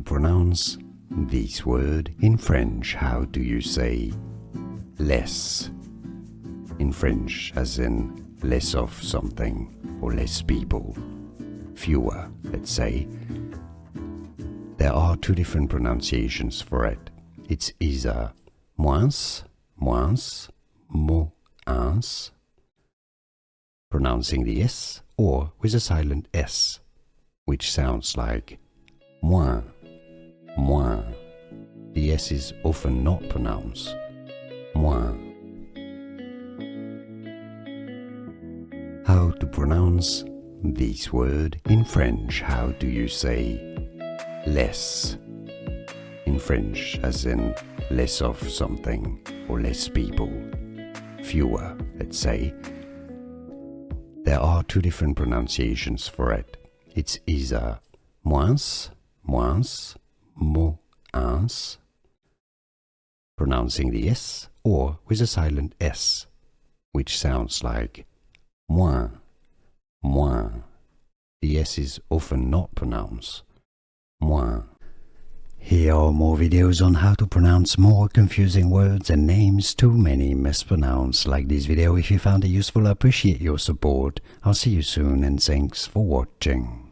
pronounce this word in French. How do you say less in French, as in less of something or less people, fewer, let's say? There are two different pronunciations for it. It's either moins, moins, moins, pronouncing the S, or with a silent S, which sounds like moins, moins. The S is often not pronounced moins. How to pronounce this word in French? How do you say less in French, as in less of something or less people, fewer, let's say? There are two different pronunciations for it. It's either moins, moins, moins, pronouncing the S, or with a silent S, which sounds like moins, moins. The S is often not pronounced moins. Here are more videos on how to pronounce more confusing words and names too many mispronounced. Like this video if you found it useful. I appreciate your support. I'll see you soon and thanks for watching.